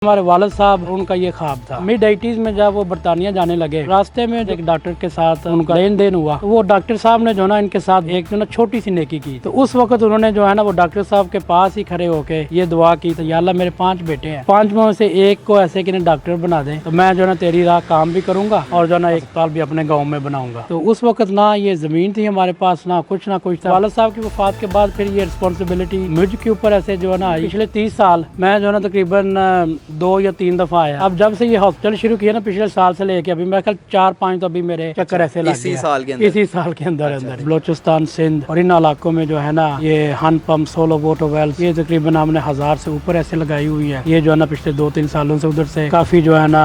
हमारे वालिद साहब उनका ये ख्वाब था। मिड 80s में जब वो बरतानिया जाने लगे, रास्ते में एक डॉक्टर के साथ उनका लेन देन हुआ, तो वो डॉक्टर साहब ने जो ना इनके साथ एक जो ना छोटी सी नेकी की। तो उस वक्त उन्होंने जो है ना वो डॉक्टर साहब के पास ही खड़े होके ये दुआ की, तो या अल्लाह मेरे 5 बेटे हैं, 5 में से एक को ऐसे कि डॉक्टर बना दे, तो मैं जो ना तेरी राह काम भी करूंगा और जो ना एक अस्पताल भी अपने गाँव में बनाऊंगा। तो उस वक्त ना ये जमीन थी हमारे पास, ना कुछ था। वालिद साहब की वफात के बाद फिर ये रिस्पॉन्सिबिलिटी मुझ के ऊपर ऐसे जो है ना पिछले 30 साल मैं जो है ना तकरीबन 2 या 3 दफा आया। अब जब से ये हॉस्पिटल शुरू किया ना पिछले साल से लेके अभी मेरे ख्याल 4-5 तो अभी मेरे चक्कर ऐसे लग इसी साल के अंदर अंदर बलोचिस्तान, सिंध और इन इलाकों में जो है ना ये hand pump, solar water wells, ये तकरीबन हमने 1000 से ऊपर ऐसे लगाई हुई है। ये जो है ना पिछले 2-3 सालों से उधर से काफी जो है ना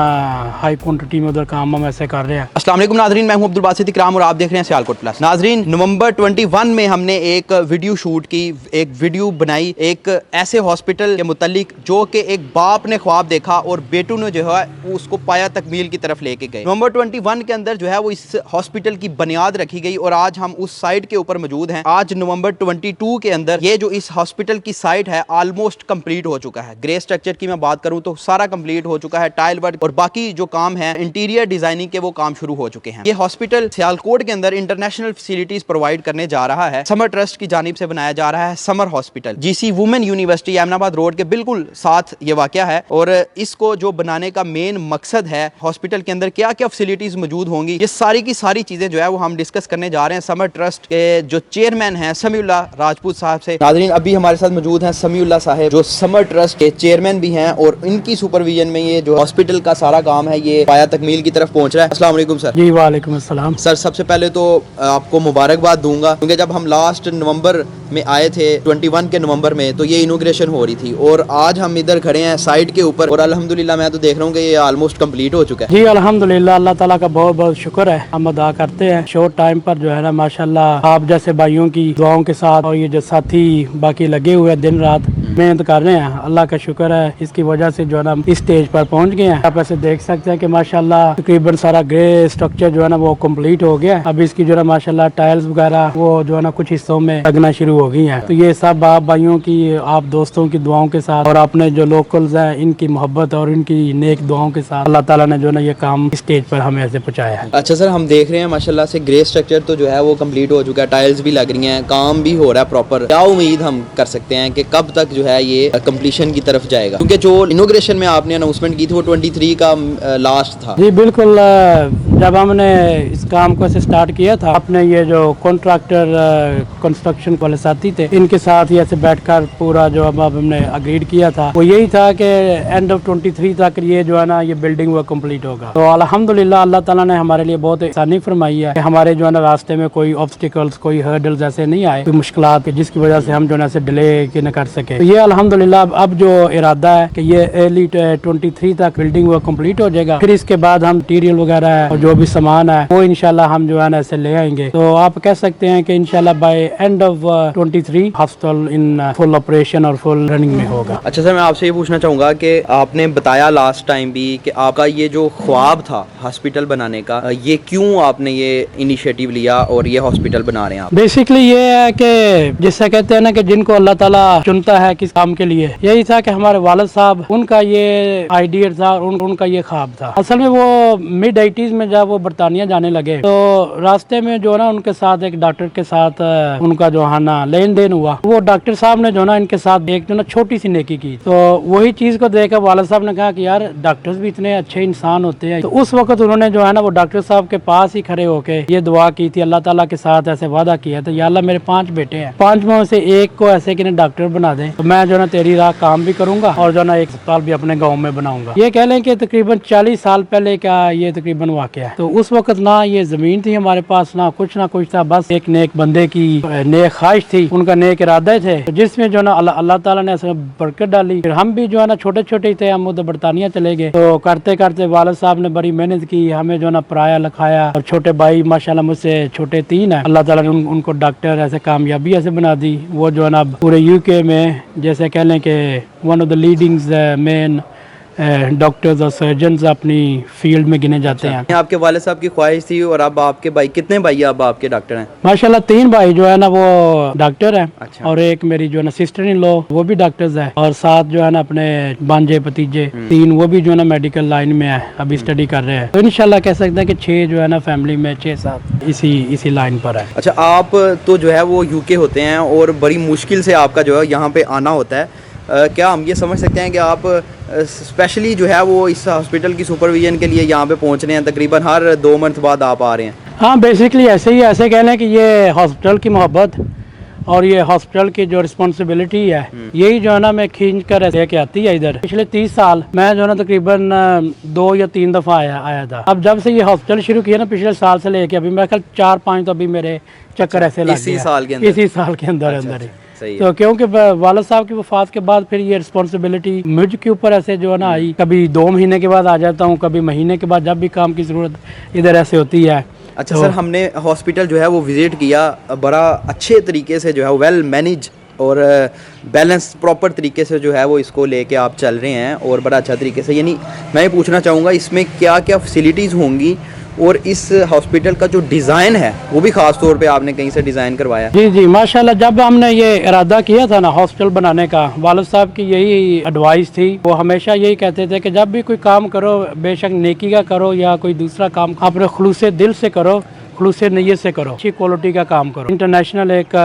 हाई क्वांटिटी में उधर काम हम ऐसे कर रहे हैं। अस्सलाम वालेकुम नाज़रीन, मैं हूं अब्दुल बासित इकराम और आप देख रहे हैं सियालकोट प्लस। नाज़रीन, नवंबर 21 में हमने एक वीडियो शूट की, एक वीडियो बनाई एक ऐसे हॉस्पिटल के मुतालिक जो कि एक बाप ने ख्वाब देखा और बेटू ने जो है उसको पाया तकमील की तरफ लेके गए। नवंबर 21 के अंदर जो है वो इस हॉस्पिटल की बुनियाद रखी गई और आज हम उस साइट के ऊपर मौजूद हैं। आज नवंबर 22 के अंदर ये जो इस हॉस्पिटल की साइट है ऑलमोस्ट कंप्लीट हो चुका है। ग्रे स्ट्रक्चर की मैं बात करूं तो सारा कंप्लीट हो चुका है, टाइल वर्क और बाकी जो काम है इंटीरियर डिजाइनिंग के वो काम शुरू हो चुके हैं। ये हॉस्पिटल सियालकोट के अंदर इंटरनेशनल फैसिलिटीज प्रोवाइड करने जा रहा है। समर ट्रस्ट की जानिब से बनाया जा रहा है summer hospital. GC women university Ahmedabad road के बिल्कुल साथ ये वाकया है और इसको जो बनाने का मेन मकसद है हॉस्पिटल के अंदर क्या क्या फैसिलिटीज मौजूद होंगी, ये सारी की सारी चीजें जो है वो हम डिस्कस करने जा रहे हैं समर ट्रस्ट के जो चेयरमैन हैं समीउल्लाह राजपूत साहब से। नाज़रीन, अभी हमारे साथ मौजूद हैं समीउल्लाह साहब जो समर ट्रस्ट के चेयरमैन भी हैं और इनकी सुपरविजन में ये जो हॉस्पिटल का सारा काम है ये पाया तकमील की तरफ पहुंच रहा है। अस्सलाम वालेकुम सर। जी वालेकुम अस्सलाम सर, सबसे पहले तो आपको मुबारकबाद दूंगा क्योंकि जब हम लास्ट नवंबर में आए थे 21 के नवंबर में तो ये इनोग्रेशन हो रही थी और आज हम इधर खड़े हैं साइट के ऊपर और अल्हम्दुलिल्लाह मैं तो देख रहा हूँ कि ये ऑलमोस्ट कंप्लीट हो चुका है। जी अल्हम्दुलिल्लाह, अल्लाह ताला का बहुत बहुत शुक्र है, हम अदा करते हैं। शॉर्ट टाइम पर जो है ना माशाल्लाह आप जैसे भाइयों की दुआओं के साथ और ये जो साथी बाकी लगे हुए हैं दिन रात मेहनत कर रहे हैं, अल्लाह का शुक्र है। इसकी वजह से जो है ना इस स्टेज पर पहुंच गए हैं। आप ऐसे देख सकते हैं कि माशाल्लाह तकरीबन सारा ग्रे स्ट्रक्चर जो है ना वो कंप्लीट हो गया है। अब इसकी जो है माशाल्लाह टाइल्स वगैरह वो जो है ना कुछ हिस्सों में लगना शुरू हो गई है। तो ये सब आप भाइयों की, आप दोस्तों की दुआओं के साथ और अपने जो लोकल्स हैं इनकी मोहब्बत और इनकी नेक दुआओं के साथ अल्लाह ताला ने जो है ना ये काम स्टेज पर हमें ऐसे पहुंचाया है। अच्छा सर, हम देख रहे हैं माशाल्लाह से ग्रे स्ट्रक्चर तो जो है वो कंप्लीट हो चुका है, टाइल्स भी लग रही हैं, काम भी हो रहा है प्रॉपर। क्या उम्मीद हम कर सकते हैं कि कब तक जो है ये कंप्लीशन की तरफ जाएगा? क्योंकि जो इनोग्रेशन में आपने अनाउंसमेंट की थी वो 23 का लास्ट था। जी बिल्कुल, जब हमने इस काम को स्टार्ट किया था अपने ये जो कॉन्ट्रैक्टर कंस्ट्रक्शन वाले साथी थे इनके साथ ही ऐसे बैठकर पूरा जो अब हमने अग्रीड किया था वो यही था कि एंड ऑफ 23 तक ये जो है ना ये बिल्डिंग वो कंप्लीट होगा। तो अल्हम्दुलिल्लाह अल्लाह ताला ने हमारे लिए बहुत आसानी फरमाई है कि हमारे जो है ना रास्ते में कोई ऑब्स्टिकल्स, कोई हर्डल्स ऐसे नहीं आए, कोई मुश्किलात जिसकी वजह से हम जो है डिले न कर सके। तो ये अल्हम्दुलिल्लाह अब जो इरादा है कि ये अर्ली 23 तक बिल्डिंग वो कंप्लीट हो जाएगा। फिर इसके बाद हम मटीरियल वगैरह और जो भी सामान है वो इंशाल्लाह हम जो है ना ऐसे ले आएंगे। तो आप कह सकते हैं कि इंशाल्लाह by end of 23 hospital in full operation और फुल रनिंग में होगा। अच्छा सर, मैं आपसे ये पूछना चाहूँगा कि आपने बताया लास्ट टाइम भी कि आपका ये जो ख्वाब था हॉस्पिटल बनाने का, ये क्यों आपने ये इनिशिएटिव लिया और ये हॉस्पिटल बना रहे हैं आप? बेसिकली ये है कि जिससे कहते हैं ना कि जिनको अल्लाह ताला चुनता है किस काम के लिए, यही था कि हमारे वालिद साहब उनका ये आइडिया था और उनका ये ख्वाब था। असल में वो मिड 80s में जब वो बरतानिया जाने लगे तो रास्ते में जो ना उनके साथ एक डॉक्टर के साथ उनका जो है ना लेन देन हुआ, वो डॉक्टर साहब ने जो ना इनके साथ एक जो ना छोटी सी नेकी की। तो वही चीज को देखकर वालिद साहब ने कहा कि यार डॉक्टर्स भी इतने अच्छे इंसान होते हैं। तो उस वक्त उन्होंने जो है ना वो डॉक्टर साहब के पास ही खड़े होके ये दुआ की थी, अल्लाह ताला के साथ ऐसे वादा किया था, या अल्लाह मेरे 5 बेटे हैं, 5 में से एक को ऐसे कि डॉक्टर बना दे, तो मैं जो ना तेरी राह काम भी करूंगा और जो ना एक अस्पताल भी अपने गाँव में बनाऊंगा। ये कह लें कि तकरीबन 40 साल पहले का ये तकरीबन वाकया है। तो उस वक्त ना ये जमीन थी हमारे पास, ना कुछ था, बस एक नेक बंदे की नेक ख्वाहिश थी, उनका नेक इरादे थे, तो जिसमें जो ना अल्लाह ताला ने ऐसे बरकत डाली। फिर हम भी जो है ना छोटे छोटे थे, हम उधर बरतानिया चले गए। तो करते करते वालिद साहब ने बड़ी मेहनत की, हमें जो ना पढ़ाया लिखाया और छोटे भाई माशाल्लाह मुझसे छोटे 3 है, अल्लाह ताला ने उनको डॉक्टर ऐसे कामयाबी ऐसे बना दी। वो जो है ना पूरे यूके में जैसे कह लें कि one of the leading main doctors और सर्जन्स अपनी फील्ड में गिने जाते हैं। आपके वाले साहब की ख्वाहिश थी और अब आपके भाई, कितने भाई अब आपके डॉक्टर हैं? माशाल्लाह 3 भाई जो है ना वो डॉक्टर हैं। अच्छा। और एक मेरी जो है ना सिस्टर इन लॉ वो भी डॉक्टर्स है, और 7 जो है ना अपने भांजे भतीजे 3 वो भी जो है ना मेडिकल लाइन में है, अभी स्टडी कर रहे हैं। तो इंशाल्लाह कह सकते हैं कि 6 जो है ना फैमिली में 6-7 इसी लाइन पर है। अच्छा, आप तो जो है वो यूके होते हैं और बड़ी मुश्किल से आपका जो है यहाँ पे आना होता है, क्या हम ये समझ सकते हैं कि आप स्पेशली जो है वो इस हॉस्पिटल की सुपरविजन के लिए यहाँ पे पहुँच रहे हैं? तकरीबन हर 2 मंथ बाद आप आ रहे हैं। हाँ, बेसिकली ऐसे ही, ऐसे कह लें कि ये हॉस्पिटल की मोहब्बत और ये हॉस्पिटल की जो रिस्पॉन्सिबिलिटी है यही जो है ना मैं खींच कर लेके आती है इधर। पिछले 30 साल मैं जो है ना तकरीबन 2 या 3 दफ़ा आया था। अब जब से ये हॉस्पिटल शुरू किया ना पिछले साल से लेके अभी मेरे ख्याल 4-5 तो अभी मेरे चक्कर ऐसे लग इसी गया साल के अंदर? इसी साल के अंदर अच्छा, अंदर ही। सही है। तो क्योंकि वालिद साहब की वफात के बाद फिर ये रिस्पॉन्सिबिलिटी मुझ के ऊपर ऐसे जो है ना आई, कभी 2 महीने के बाद आ जाता हूँ, कभी महीने के बाद, जब भी काम की ज़रूरत इधर ऐसे होती है। अच्छा सर, हमने हॉस्पिटल जो है वो विज़िट किया, बड़ा अच्छे तरीके से जो है वेल मैनेज और बैलेंस प्रॉपर तरीके से जो है वो इसको लेके आप चल रहे हैं और बड़ा अच्छा तरीके से। यानी मैं ये पूछना चाहूँगा इसमें क्या क्या फैसिलिटीज़ होंगी और इस हॉस्पिटल का जो डिज़ाइन है वो भी ख़ास तौर पे आपने कहीं से डिज़ाइन करवाया? जी जी माशाल्लाह, जब हमने ये इरादा किया था ना हॉस्पिटल बनाने का, वालिद साहब की यही एडवाइस थी। वो हमेशा यही कहते थे कि जब भी कोई काम करो बेशक नेकी का करो या कोई दूसरा काम अपने खुलूसे दिल से करो, खुलूसे नीयत से करो, अच्छी क्वालिटी का काम करो। इंटरनेशनल एक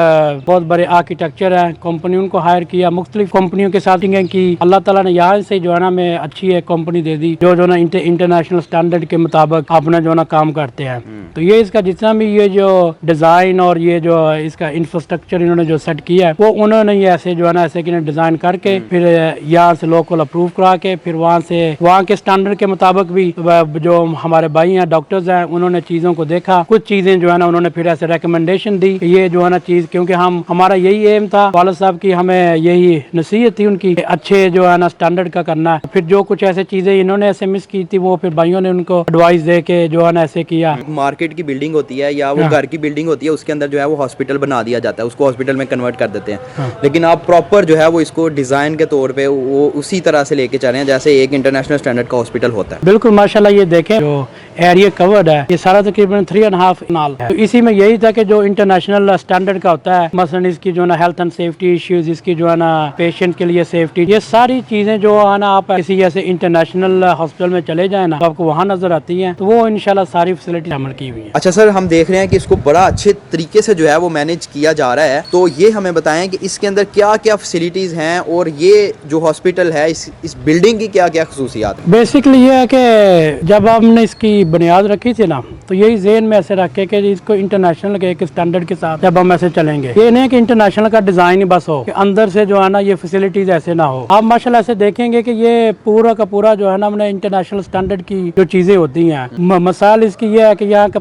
बहुत बड़े आर्किटेक्चर है, कंपनी उनको हायर किया, मुख्तलिफ कंपनियों के साथ की। अल्लाह ताला ने यहाँ से जो है ना मैं अच्छी एक कंपनी दे दी जो ना इंटरनेशनल स्टैंडर्ड के मुताबिक अपना जो ना काम करते हैं। तो ये इसका जितना भी ये जो डिज़ाइन और ये जो इसका इंफ्रास्ट्रक्चर इन्होंने जो सेट किया है वो उन्होंने ये ऐसे जो है ना ऐसे कि डिज़ाइन करके फिर यहाँ से लोकल अप्रूव करा के फिर वहाँ के स्टैंडर्ड के मुताबिक भी जो हमारे भाई हैं डॉक्टर्स हैं उन्होंने चीज़ों को देखा, कुछ चीज़ें जो है ना उन्होंने फिर ऐसे रिकमेंडेशन दी कि ये जो है ना चीज़, क्योंकि हमारा यही एम था, वालिद साहब की हमें यही नसीहत थी उनकी, अच्छे जो है ना स्टैंडर्ड का करना है। फिर जो कुछ ऐसे चीज़ें इन्होंने ऐसे मिस की थी वो फिर भाइयों ने उनको एडवाइस दे के जो है ना ऐसे किया। मार्केट की बिल्डिंग होती है या वो घर की बिल्डिंग होती है, उसके अंदर जो है वो हॉस्पिटल बना दिया जाता है, उसको हॉस्पिटल में कन्वर्ट कर देते हैं। लेकिन आप प्रॉपर जो है वो इसको डिज़ाइन के तौर पे वो उसी तरह से लेके चल रहे हैं जैसे एक इंटरनेशनल स्टैंडर्ड का हॉस्पिटल होता है। बिल्कुल माशाल्लाह, ये देखें जो एरिया कवर्ड है ये सारा तकरीबन 3.5 नाल है। तो इसी में यही था कि जो इंटरनेशनल स्टैंडर्ड का होता है, मसलन इसकी जो ना हेल्थ एंड सेफ्टी इश्यूज, इसकी जो है ना पेशेंट के लिए सेफ्टी, ये सारी चीजें जो है ना आप किसी ऐसे इंटरनेशनल हॉस्पिटल में चले जाए ना तो आपको वहाँ नजर आती हैं। तो वो इंशाल्लाह सारी फैसिलिटी अमल की हुई है। अच्छा सर, हम देख रहे हैं कि इसको बड़ा अच्छे तरीके से जो है वो मैनेज किया जा रहा है, तो ये हमें बताएं कि इसके अंदर क्या क्या फैसिलिटीज़ हैं और ये जो हॉस्पिटल है इस बिल्डिंग की क्या क्या खसूसियात है? बेसिकली ये है कि जब हमने इसकी बुनियाद रखी थी ना तो यही ज़हन में ऐसे रखे कि इसको इंटरनेशनल के एक स्टैंडर्ड के साथ जब हम ऐसे चलेंगे, ये नहीं कि इंटरनेशनल का डिज़ाइन ही बस हो कि अंदर से जो है ना ये फैसिलिटीज़ ऐसे ना हो। आप माशाल्लाह ऐसे देखेंगे कि ये पूरा का पूरा जो है ना हमने इंटरनेशनल स्टैंडर्ड की जो चीज़ें होती हैं, मसाल इसकी ये है कि यहाँ का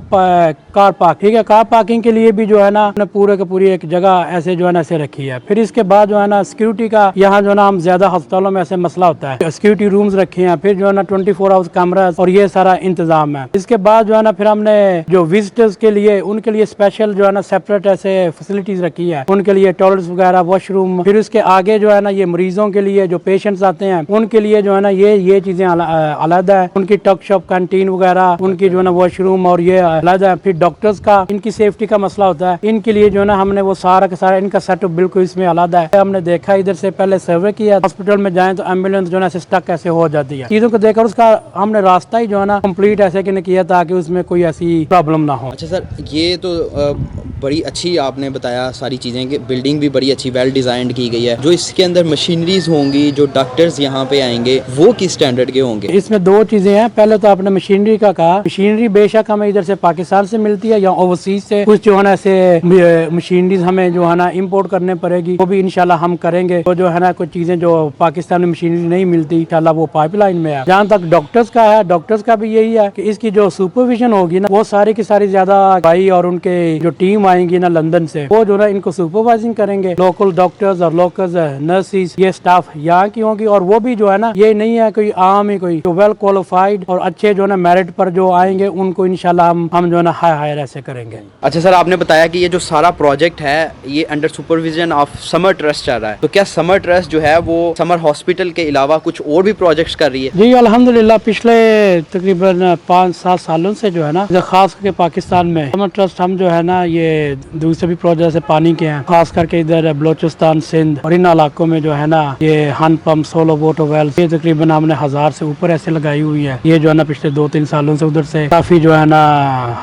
कार पार्क, ठीक है, कार पार्किंग के लिए भी जो है ना हमने पूरे का पूरी एक जगह ऐसे जो है ना ऐसे रखी है। फिर इसके बाद जो है ना सिक्योरिटी का यहाँ जो है ना हम ज्यादा अस्पतालों में ऐसे मसला होता है, सिक्योरिटी रूम्स रखे हैं, फिर जो है ना 24 आवर्स कैमरा और ये सारा इंतजाम है। इसके बाद जो है ना फिर हमने जो विजिटर्स के लिए उनके लिए स्पेशल जो है ना सेपरेट ऐसे फैसिलिटीज रखी है, उनके लिए टॉयलेट्स वगैरह, वॉशरूम। फिर उसके आगे जो है ना ये मरीजों के लिए जो पेशेंट्स आते हैं उनके लिए जो है ना ये चीजें अलग है, उनकी टक शॉप कैंटीन वगैरह, उनकी जो है ना वॉशरूम और ये अलग है। फिर डॉक्टर्स का इनकी सेफ्टी का मसला होता है, इनके लिए जो है ना हमने वो सारा का सारा इनका सेटअप बिल्कुल इसमें अलग है। हमने देखा इधर से पहले सर्वे किया, हॉस्पिटल में जाए तो एम्बुलेंस जो है स्टक ऐसे हो जाती है, चीजों को देखकर उसका हमने रास्ता ही जो है ना कंप्लीट ऐसे कि किया ताकि उसमें कोई ऐसी प्रॉब्लम ना हो। अच्छा सर, ये तो बड़ी अच्छी आपने बताया सारी चीज़ें कि बिल्डिंग भी बड़ी अच्छी वेल डिज़ाइंड की गई है। जो इसके अंदर मशीनरीज होंगी, जो डॉक्टर्स यहाँ पे आएंगे वो किस स्टैंडर्ड के होंगे? इसमें 2 चीजें हैं। पहले तो आपने मशीनरी का कहा, मशीनरी बेशक हमें इधर से पाकिस्तान से मिलती है या ओवरसीज से, कुछ जो है ना ऐसे मशीनरीज हमें जो है ना इम्पोर्ट करने पड़ेगी, वो भी इंशाल्लाह हम करेंगे। तो जो है ना कुछ चीजें जो पाकिस्तान में मशीनरी नहीं मिलती इंशाल्लाह वो पाइपलाइन में है। जहाँ तक डॉक्टर्स का है, डॉक्टर्स का भी यही है कि इसकी जो सुपरविजन होगी ना वो सारी की सारी ज्यादा भाई और उनके जो टीम आएंगी ना लंदन से, वो जो है इनको सुपरवाइजिंग करेंगे। लोकल डॉक्टर्स और लोकल नर्सिस, ये स्टाफ यहाँ की होंगी, और वो भी जो है ना ये नहीं है कोई आम ही कोई, तो वेल क्वालिफाइड और अच्छे जो है ना मेरिट पर जो आएंगे उनको इंशाल्लाह हम जो है ना हायर ऐसे करेंगे। अच्छा सर, आपने बताया कि ये जो सारा प्रोजेक्ट है ये under supervision of summer trust चल रहा है, तो क्या समर ट्रस्ट जो है वो समर हॉस्पिटल के अलावा कुछ और भी प्रोजेक्ट्स कर रही है? जी अल्हम्दुलिल्लाह, पिछले तकरीबन 5-7 सालों से जो है ना, खास करके पाकिस्तान में समर ट्रस्ट हम जो है ना ये दूसरे भी प्रोजेक्ट से पानी के हैं, खास करके इधर बलोचिस्तान, सिंध और इन इलाकों में जो है ना ये hand pump, solar water wells, ये तकरीबन हमने 1000 से ऊपर ऐसे लगाई हुई है। ये जो है ना पिछले 2-3 सालों से उधर से काफी जो है ना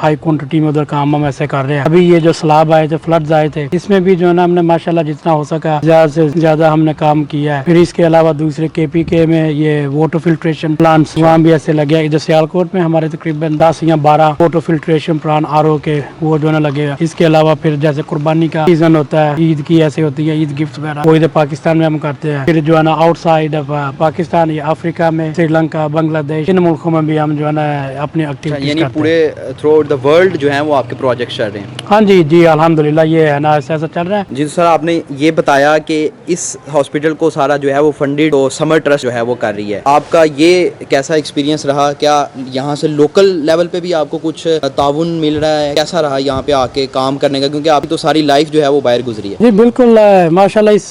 हाई क्वांटिटी में उधर काम हम ऐसे कर रहे हैं। अभी ये जो सैलाब आए थे, फ्लड्स आए थे, इसमें भी जो है ना हमने माशाल्लाह जितना हो सका ज्यादा से ज्यादा हमने काम किया है। फिर इसके अलावा दूसरे KPK में ये वाटर फिल्ट्रेशन प्लांट्स वहाँ भी ऐसे लगे हैं। इधर सियालकोट में हमारे तकरीबन 10 या 12 वाटर फिल्ट्रेशन प्लांट RO के वो जो है ना लगे हैं। इसके अलावा फिर जैसे कुर्बानी का सीजन होता है, ईद की ऐसे होती है, ईद गिफ्ट वगैरह, वो इधर पाकिस्तान में हम करते हैं। फिर जो है ना आउटसाइड पाकिस्तान या अफ्रीका में, श्रीलंका, बांग्लादेश, इन मुल्कों में भी हम जो है ना अपनी एक्टिविटीज यानी करते हैं। पूरे थ्रू आउट द वर्ल्ड जो है वो आपके प्रोजेक्ट चल रहे हैं? हाँ जी जी अल्हम्दुलिल्लाह, ये है ना ऐसा चल रहा है। जी सर, आपने ये बताया कि इस हॉस्पिटल को सारा जो है वो फंडेड तो समर ट्रस्ट जो है वो कर रही है। आपका ये कैसा एक्सपीरियंस रहा? क्या यहाँ से लोकल लेवल पे भी आपको कुछ ताउन मिल रहा है? कैसा रहा यहाँ पे आके काम करने का, क्योंकि आपकी तो सारी लाइफ जो है वो बाहर गुजरी है? जी बिल्कुल, माशाल्लाह इस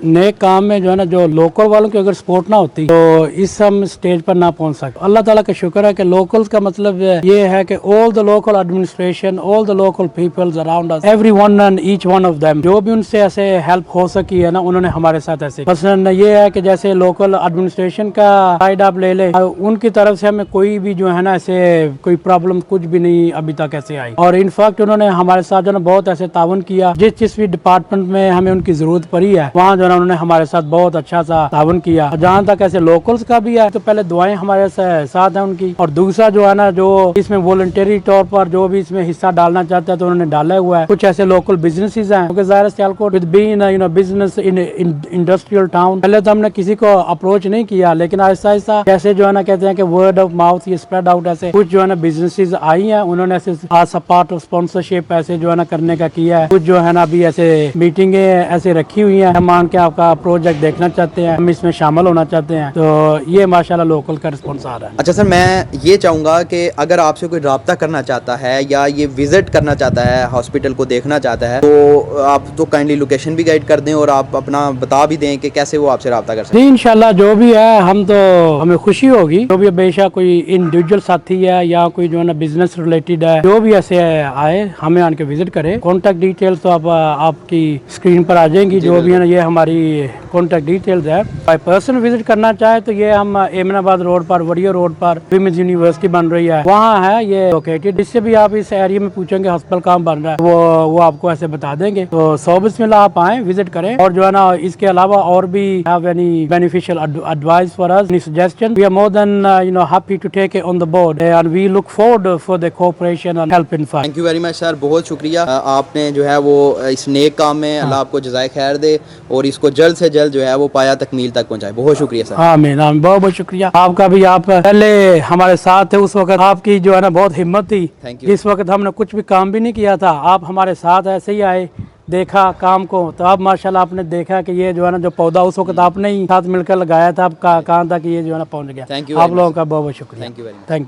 नए काम में जो है ना जो लोकल वालों की अगर सपोर्ट ना होती तो इस हम स्टेज पर ना पहुंच सकते। अल्लाह ताला का शुक्र है कि लोकल्स का मतलब ये है कि all the local administration, all the local peoples around us, everyone and each one of them, जो भी उनसे ऐसे हेल्प हो सकी है ना उन्होंने हमारे साथ ऐसे। मसलन ये है कि जैसे लोकल एडमिनिस्ट्रेशन का साइड आप ले ले, उनकी तरफ से हमें कोई भी जो है ना ऐसे कोई प्रॉब्लम कुछ भी नहीं अभी तक ऐसे आई, और इनफैक्ट उन्होंने हमारे साथ जो है बहुत ऐसे ताउन किया। जिस भी डिपार्टमेंट में हमें उनकी जरूरत पड़ी है वहाँ जो है उन्होंने हमारे साथ बहुत अच्छा सा ताउन किया। जहाँ तक ऐसे लोकल्स का भी है तो पहले दुआएं हमारे साथ है उनकी, और दूसरा जो है ना जो इसमें वॉलंटरी तौर पर जो भी इसमें हिस्सा डालना चाहता है तो उन्होंने डाला हुआ है। कुछ ऐसे लोकल बिजनेसेस हैं, क्योंकि ज़ाहिर है Sialkot with being you know business in industrial town, पहले तो हमने किसी को अप्रोच नहीं किया, लेकिन आहिस्ता आहिस्ता जैसे जो है ना कहते हैं कि वर्ड ऑफ माउथ ये स्प्रेड आउट, ऐसे कुछ जो है ना बिजनेसेस आई हैं, उन्होंने ऐसे आज पार्ट ऑफ स्पॉन्सरशिप ऐसे जो है ना करने का किया है। कुछ जो है ना अभी ऐसे मीटिंगें ऐसे रखी हुई हैं, हम मान के आपका प्रोजेक्ट देखना चाहते हैं, हम इसमें शामिल होना चाहते हैं, तो ये माशाल्लाह लोकल का रिस्पॉन्स आ रहा है। अच्छा सर, मैं ये चाहूँगा कि अगर आपसे कोई रब्ता करना चाहता है या ये विजिट करना चाहता है, हॉस्पिटल को देखना चाहता है, तो आप तो काइंडली लोकेशन भी गाइड कर दें और आप अपना बता भी दें कि कैसे वो आपसे रब्ता कर सकते हैं। जी इंशाल्लाह, जो भी है हम तो हमें खुशी होगी, जो भी बेशक कोई इंडिविजुअल साथी है या कोई जो है ना बिजनेस रिलेटेड है, जो भी ऐसे आए हमें आके विजिट करे। कॉन्टैक्ट डिटेल्स तो आपकी स्क्रीन पर आ जाएंगी, जो भी है ना ये हमारी कॉन्टैक्ट डिटेल्स है। बाय पर्सन विजिट करना चाहे तो ये हम एमनाबाद रोड पर, वड़िया रोड पर विमेंस यूनिवर्सिटी बन रही है, वहाँ है ये लोकेटेड। जिससे भी आप इस एरिया में पूछेंगे हॉस्पिटल कहाँ बन रहा है, वो आपको ऐसे बता देंगे। तो 100 बिस्मिल्लाह आप आए, विजिट करें, और जो है ना इसके अलावा और भी have any beneficial advice for us, any suggestion, we are more than happy to take it on the board and we look forward for the cooperation and help in fund. Thank you very much sir, बहुत शुक्रिया। आपने जो है वो इस नेक काम में अल्लाह आपको जज़ाए खैर दे और इसको जल्द से जल्द जो है वो पाया तकमील तक पहुंचाए। बहुत शुक्रिया सर। आमीन आमीन, बहुत बहुत शुक्रिया आपका भी। आप पहले हमारे साथ थे, उस वक्त आपकी जो है ना बहुत हिम्मत थी। Thank you. जिस वक्त हमने कुछ भी काम भी नहीं किया था, आप हमारे साथ ऐसे ही आए, देखा काम को, तो अब माशाल्लाह आपने देखा कि ये जो है ना जो पौधा उस वक्त आपने ही साथ मिलकर लगाया था, अब कहाँ तक ये जो है ना पहुंच गया। थैंक यू आप लोगों का बहुत बहुत शुक्रिया। Thank you very much. Thank you.